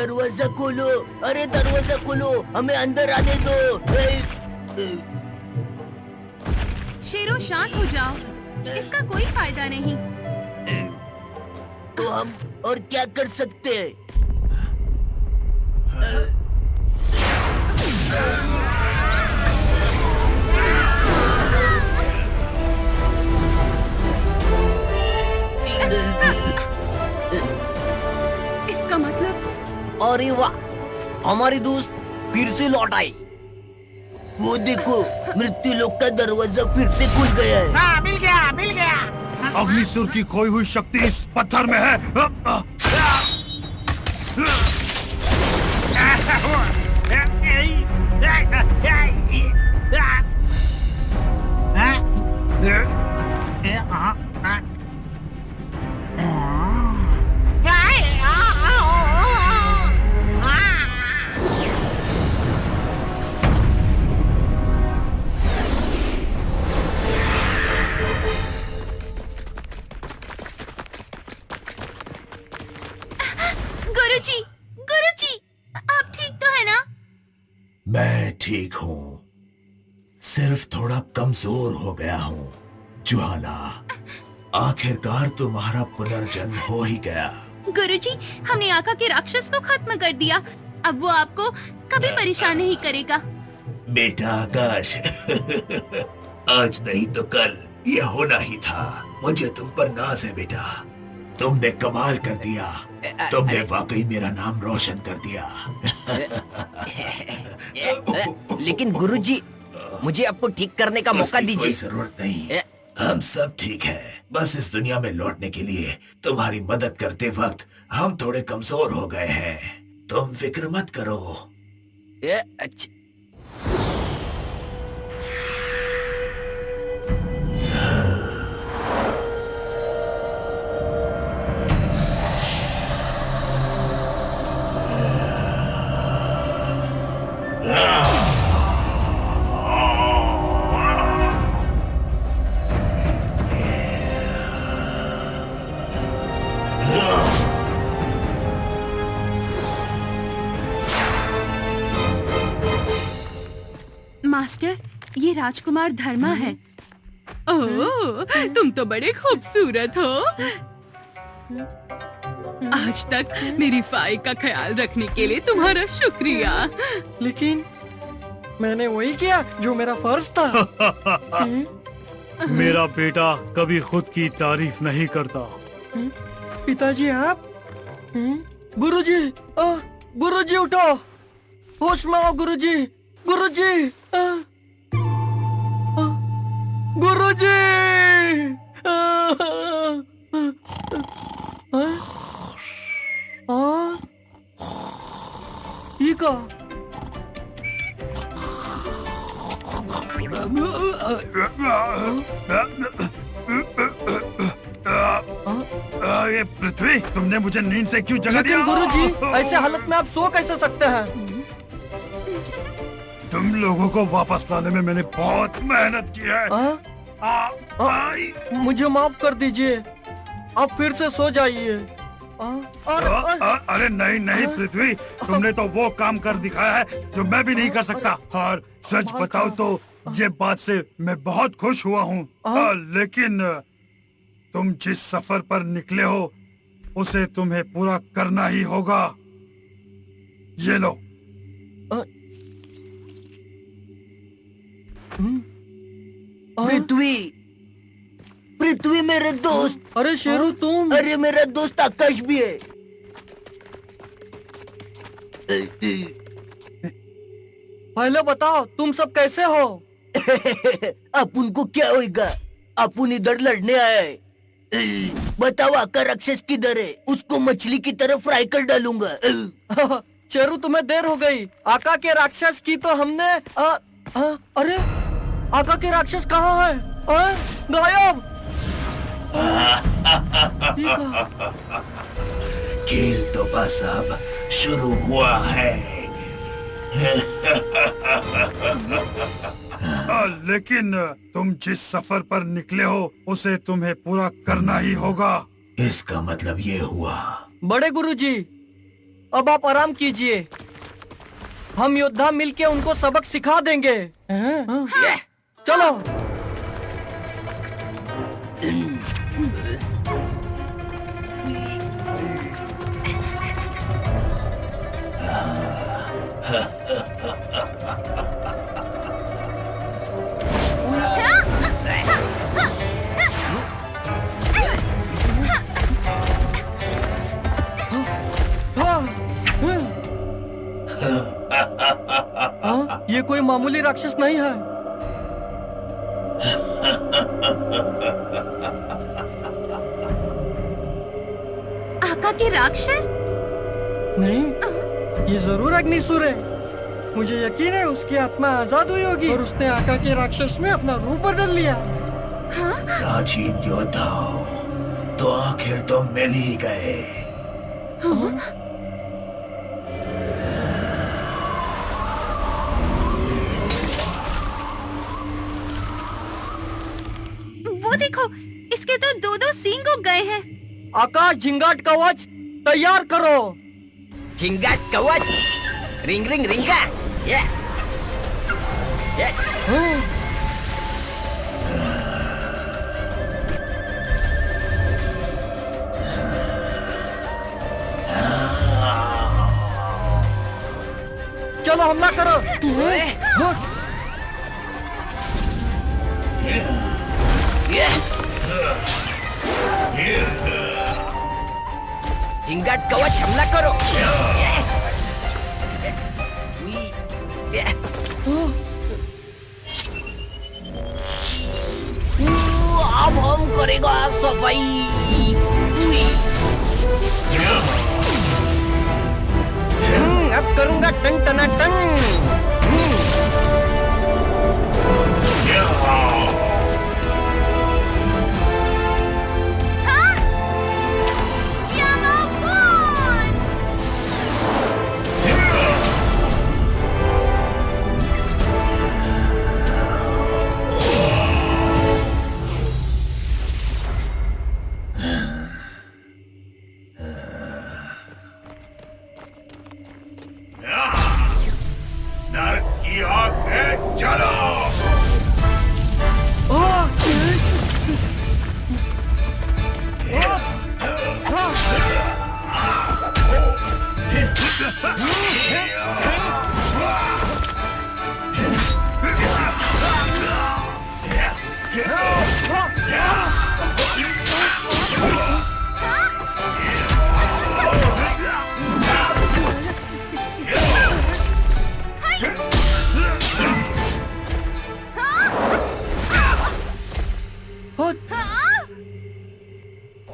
दरवाजा खोलो, अरे दरवाजा खोलो, हमें अंदर आने दो। शेरों शांत हो जाओ, इसका कोई फायदा नहीं। तो हम और क्या कर सकते हैं? इसका मतलब? अरे वाह, हमारी दोस्त फिर से लौट आई। वो देखो, मृत्यु लोक का दरवाजा फिर से खुल गया है। हाँ, मिल गया। अग्निसुर की खोई हुई शक्ति इस पत्थर में है। गुरुजी, गुरुजी, आप ठीक तो है ना? मैं ठीक हूँ, सिर्फ थोड़ा कमजोर हो गया हूँ। ज्वाला, आखिरकार तुम्हारा पुनर्जन्म हो ही गया। गुरुजी, हमने आका के राक्षस को खत्म कर दिया। अब वो आपको कभी परेशान नहीं करेगा। बेटा आकाश, आज नहीं तो कल ये होना ही था। मुझे तुम पर नाज है बेटा, तुमने कमाल कर दिया। तुमने वाकई मेरा नाम रोशन कर दिया। लेकिन गुरुजी, मुझे आपको ठीक करने का मौका दीजिए। कोई जरूरत नहीं, हम सब ठीक है। बस इस दुनिया में लौटने के लिए तुम्हारी मदद करते वक्त हम थोड़े कमजोर हो गए हैं। तुम फिक्र मत करो। अच्छा, मास्टर, ये राजकुमार धर्मा है। ओह, तुम तो बड़े खूबसूरत हो। आज तक मेरी फाई का ख्याल रखने के लिए तुम्हारा शुक्रिया। लेकिन मैंने वही किया जो मेरा फर्ज था। मेरा बेटा कभी खुद की तारीफ नहीं करता। पिताजी आप? गुरुजी, गुरुजी उठो, होश में आओ गुरुजी, गुरुजी, गुरुजी। ये का? ये पृथ्वी, तुमने मुझे नींद से क्यों जगा दिया? लेकिन गुरुजी, ऐसे हालत में आप सो कैसे सकते हैं? तुम लोगों को वापस लाने में मैंने बहुत मेहनत की है। मुझे माफ कर दीजिए, आप फिर से सो जाइए। अरे नहीं नहीं पृथ्वी, तुमने तो वो काम कर दिखाया है जो मैं भी नहीं कर सकता। और सच बताओ तो ये बात से मैं बहुत खुश हुआ हूँ। लेकिन तुम जिस सफर पर निकले हो उसे तुम्हें पूरा करना ही होगा। ये लो। पृथ्वी, पृथ्वी मेरे दोस्त। अरे शेरू तुम? अरे मेरा दोस्त आकाश भी है। पहले बताओ तुम सब कैसे हो? अपुन को क्या होगा? अपुन इधर लड़ने आया है। बताओ आका राक्षस किधर है? उसको मछली की तरह फ्राई कर डालूंगा। शेरू तुम्हें देर हो गई। आका के राक्षस की तो हमने अरे आका के राक्षस कहाँ है? गायब। खेल तो बस अब शुरू हुआ है। लेकिन तुम जिस सफर पर निकले हो उसे तुम्हें पूरा करना ही होगा। इसका मतलब ये हुआ। बड़े गुरुजी, अब आप आराम कीजिए, हम योद्धा मिलके उनको सबक सिखा देंगे। चलो। ये कोई मामूली राक्षस नहीं है। आका के राक्षस? नहीं, ये जरूर अग्निसुर है। मुझे यकीन है उसकी आत्मा आजाद हुई होगी और उसने आका के राक्षस में अपना रूप बदल लिया। प्राचीन योद्धाओं, तो आखिर तुम मिल ही गए। वो देखो, इसके तो दो दो सींग उग गए हैं। आकाश झिंगाट कवच तैयार करो। झिंगाट कवच, रिंग रिंग रिंगा। ये चलो हमला करो। झिंगाट कवच हमला करो। अब हम करेगा सफाई। अब करूंगा टन टना टन। नरक की आग में चलो।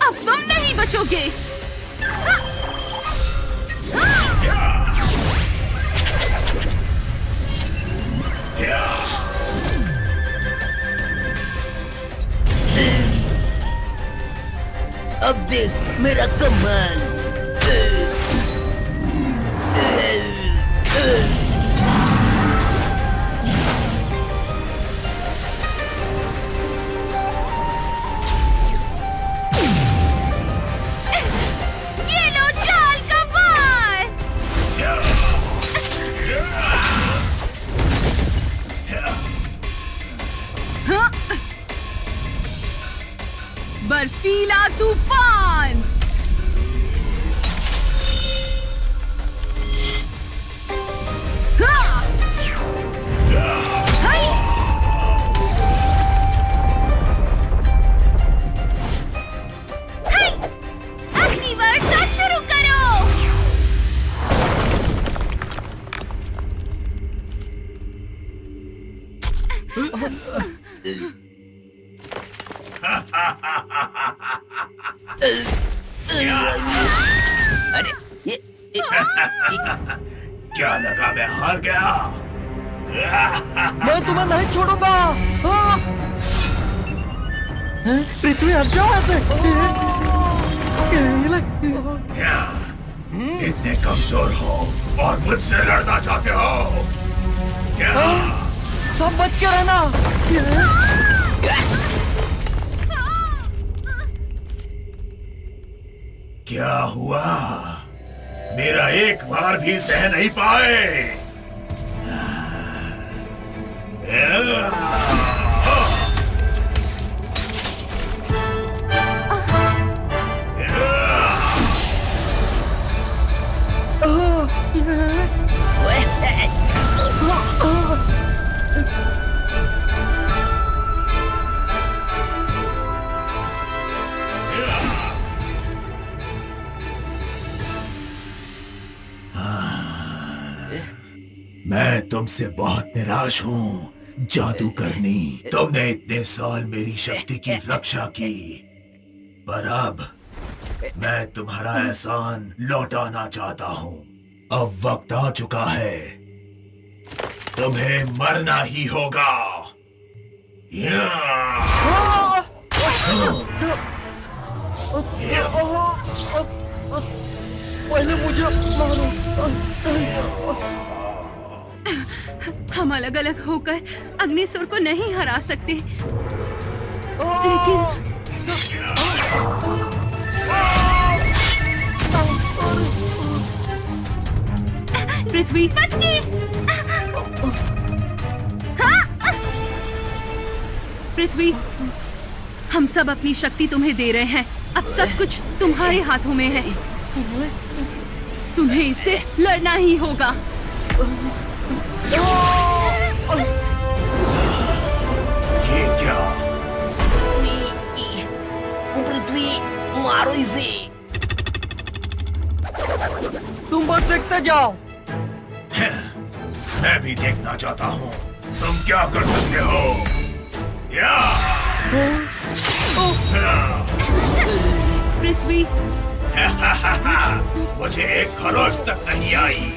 अब तुम नहीं बचोगे। अब देख मेरा कमाल। ये लो चाल का वार। हाँ? बर्फीला तूफान। हाँ! हाय! हाय! अग्निवर्षा शुरू करो। अरे क्या लगा मैं हार गया? मैं तुम्हें नहीं छोड़ूंगा। पृथ्वी हट जाओ ऐसे। इतने कमजोर हो और मुझसे लड़ना चाहते हो क्या? सब बच के रहना। क्या हुआ? मेरा एक बार भी सह नहीं पाए। मैं तुमसे बहुत निराश हूँ जादूगरनी। तुमने इतने साल मेरी शक्ति की रक्षा की, पर अब मैं तुम्हारा एहसान लौटाना चाहता हूँ। अब वक्त आ चुका है, तुम्हें मरना ही होगा। पहले मुझे मारो। हम अलग अलग होकर अग्निसुर को नहीं हरा सकते, लेकिन पृथ्वी पृथ्वी, हम सब अपनी शक्ति तुम्हें दे रहे हैं। अब सब कुछ तुम्हारे हाथों में है। तुम्हें इससे लड़ना ही होगा। ये क्या? पृथ्वी, मारो इसे। तुम बस देखते जाओ। मैं भी देखना चाहता हूँ तुम क्या कर सकते हो। या! पृथ्वी, मुझे एक खरोच तक नहीं आई।